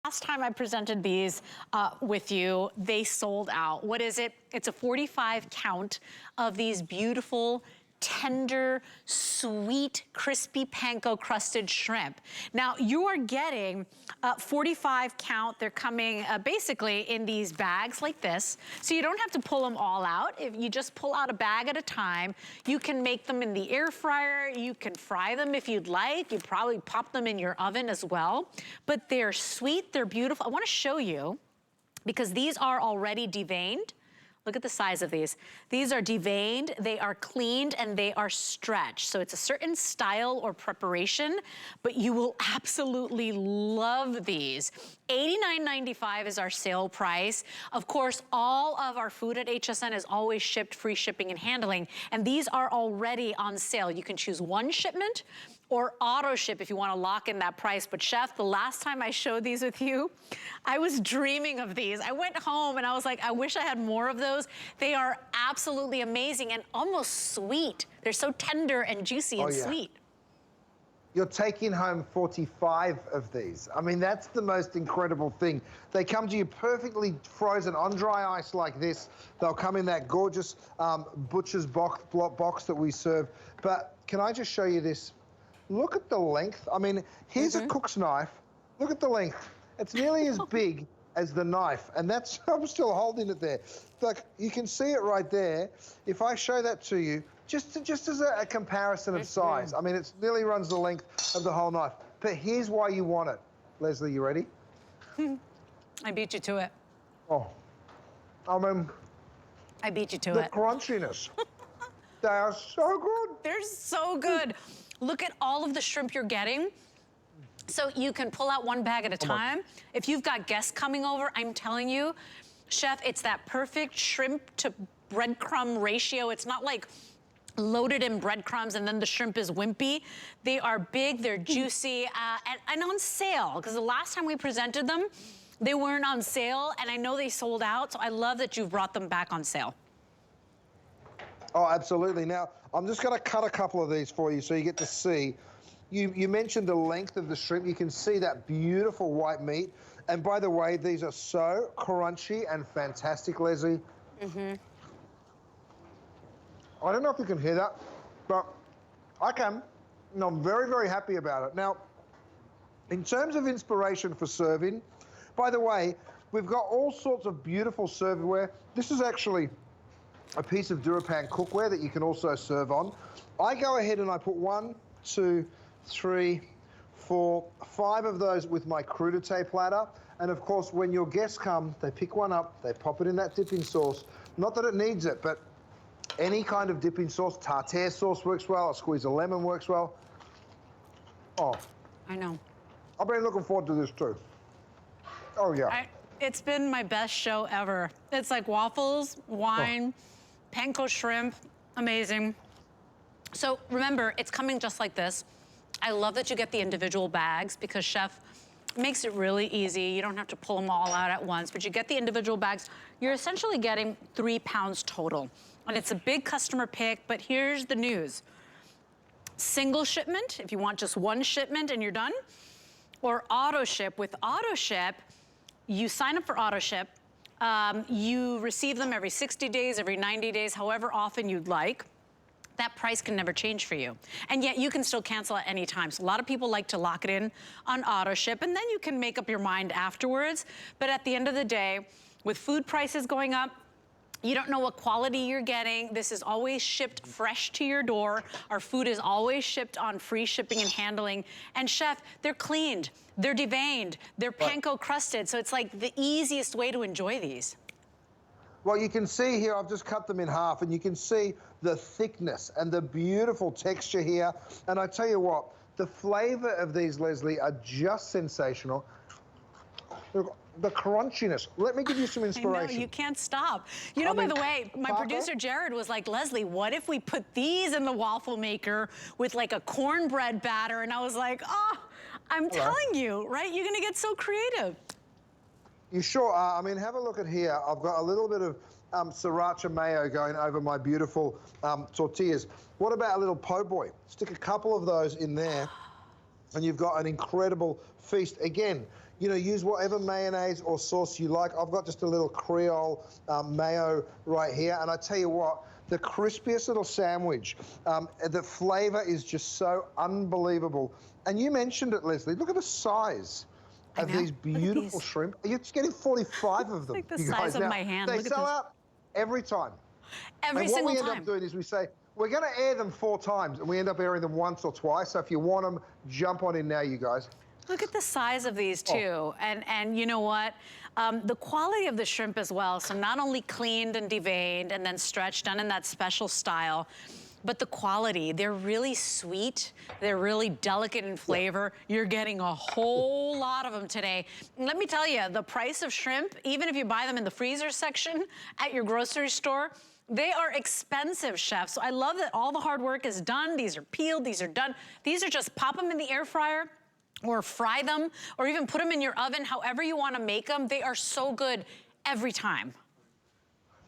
Last time I presented these with you, they sold out. What is it? It's a 45 count of these beautiful, tender, sweet, crispy panko crusted shrimp. Now you are getting 45 count. They're coming basically in these bags like this. So you don't have to pull them all out. If you just pull out a bag at a time, you can make them in the air fryer. You can fry them if you'd like. You probably pop them in your oven as well. But they're sweet, they're beautiful. I wanna show you because these are already deveined. Look at the size of these. These are deveined, they are cleaned, and they are stretched. So it's a certain style or preparation, but you will absolutely love these. $89.95 is our sale price. Of course, all of our food at HSN is always shipped, free shipping and handling, and these are already on sale. You can choose one shipment or auto ship if you wanna lock in that price. But Chef, the last time I showed these with you, I was dreaming of these. I went home and I was like, I wish I had more of those. They are absolutely amazing and almost sweet. They're so tender and juicy and sweet. You're taking home 45 of these. I mean, that's the most incredible thing. They come to you perfectly frozen on dry ice like this. They'll come in that gorgeous butcher's box that we serve. But can I just show you this? Look at the length. I mean, here's a cook's knife. Look at the length. It's nearly as big as the knife. And that's, I'm still holding it there. Like, you can see it right there. If I show that to you, just as a comparison of size. I mean, it nearly runs the length of the whole knife. But here's why you want it. Leslie, you ready? I beat you to it. Oh, I mean, I beat you to the it. crunchiness. They are so good. They're so good. Look at all of the shrimp you're getting. So you can pull out one bag at a time. If you've got guests coming over, I'm telling you, Chef, it's that perfect shrimp to breadcrumb ratio. It's not like loaded in breadcrumbs and then the shrimp is wimpy. They are big, they're juicy, and on sale. Because the last time we presented them, they weren't on sale, and I know they sold out, so I love that you've brought them back on sale. Oh, absolutely. Now, I'm just going to cut a couple of these for you so you get to see. You mentioned the length of the shrimp. You can see that beautiful white meat. And by the way, these are so crunchy and fantastic, Leslie. I don't know if you can hear that, but I can. And I'm very, very happy about it. Now, in terms of inspiration for serving, by the way, we've got all sorts of beautiful serveware. This is actually a piece of DuraPan cookware that you can also serve on. I go ahead and I put 1, 2, 3, 4, 5 of those with my crudité platter. And of course, when your guests come, they pick one up, they pop it in that dipping sauce. Not that it needs it, but any kind of dipping sauce, tartare sauce works well, a squeeze of lemon works well. Oh. I know. I've been looking forward to this too. Oh yeah. It's been my best show ever. It's like waffles, wine, panko shrimp, amazing. So remember, it's coming just like this. I love that you get the individual bags because Chef makes it really easy. You don't have to pull them all out at once, but you get the individual bags. You're essentially getting 3 pounds total. And it's a big customer pick, but here's the news. Single shipment, if you want just one shipment and you're done, or auto ship. With auto ship, you sign up for auto ship, you receive them every 60 days, every 90 days, however often you'd like. That price can never change for you. And yet you can still cancel at any time. So a lot of people like to lock it in on auto ship, and then you can make up your mind afterwards. But at the end of the day, with food prices going up, you don't know what quality you're getting. This is always shipped fresh to your door. Our food is always shipped on free shipping and handling. And Chef, they're cleaned, they're deveined, they're panko crusted. So it's like the easiest way to enjoy these. Well, you can see here, I've just cut them in half, and you can see the thickness and the beautiful texture here. And I tell you what, the flavor of these, Leslie, are just sensational. The crunchiness. Let me give you some inspiration. I know, you can't stop. You know, by the way, my producer Jared was like, Leslie, what if we put these in the waffle maker with like a cornbread batter? And I was like, oh, I'm telling you, right? You're gonna get so creative. You sure are. I mean, have a look at here. I've got a little bit of sriracha mayo going over my beautiful tortillas. What about a little po' boy? Stick a couple of those in there, and you've got an incredible feast. Again, You know, use whatever mayonnaise or sauce you like. I've got just a little Creole mayo right here. And I tell you what, the crispiest little sandwich, the flavor is just so unbelievable. And you mentioned it, Leslie. Look at the size of these beautiful shrimp. You're just getting 45 of them. Like the you size guys. of Now, my hand. They Look at sell this. out every time. Every and single what we time. end up doing is we say, we're going to air them 4 times, and we end up airing them once or twice. So if you want them, jump on in now, you guys. Look at the size of these too. And you know what? The quality of the shrimp as well. So not only cleaned and deveined and then stretched, done in that special style, but the quality, they're really sweet. They're really delicate in flavor. You're getting a whole lot of them today. And let me tell you, the price of shrimp, even if you buy them in the freezer section at your grocery store, they are expensive, chefs. So I love that all the hard work is done. These are peeled, these are done. These are just pop them in the air fryer or fry them or even put them in your oven, however you want to make them. They are so good every time.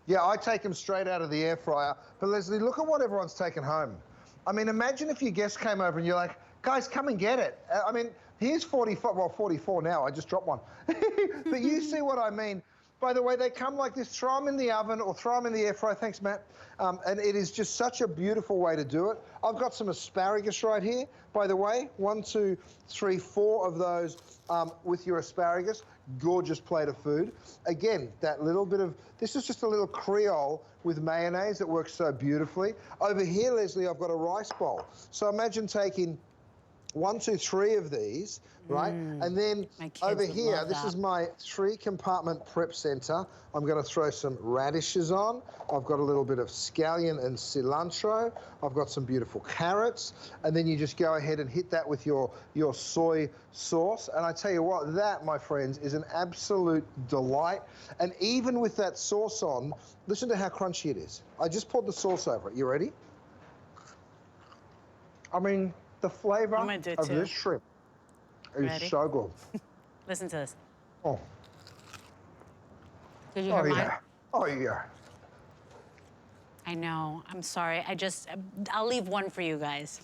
Yeah, I take them straight out of the air fryer. But Leslie, look at what everyone's taken home. I mean, imagine if your guest came over and you're like, guys, come and get it. I mean, here's 45, well, 44 now. I just dropped one. But you see what I mean. By the way, they come like this. Throw them in the oven or throw them in the air fryer. Thanks, Matt. And it is just such a beautiful way to do it. I've got some asparagus right here, by the way. 1, 2, 3, 4 of those with your asparagus. Gorgeous plate of food. Again, that little bit of, this is just a little Creole with mayonnaise that works so beautifully. Over here, Leslie, I've got a rice bowl. So imagine taking 1, 2, 3 of these, right? And then over here, this is my 3-compartment prep center. I'm going to throw some radishes on. I've got a little bit of scallion and cilantro. I've got some beautiful carrots. And then you just go ahead and hit that with your soy sauce. And I tell you what, that, my friends, is an absolute delight. And even with that sauce on, listen to how crunchy it is. I just poured the sauce over it. You ready? I mean, the flavor of this shrimp is so good. Listen to this. Oh. Did you hear mine? Oh, yeah. I know. I'm sorry. I'll leave one for you guys.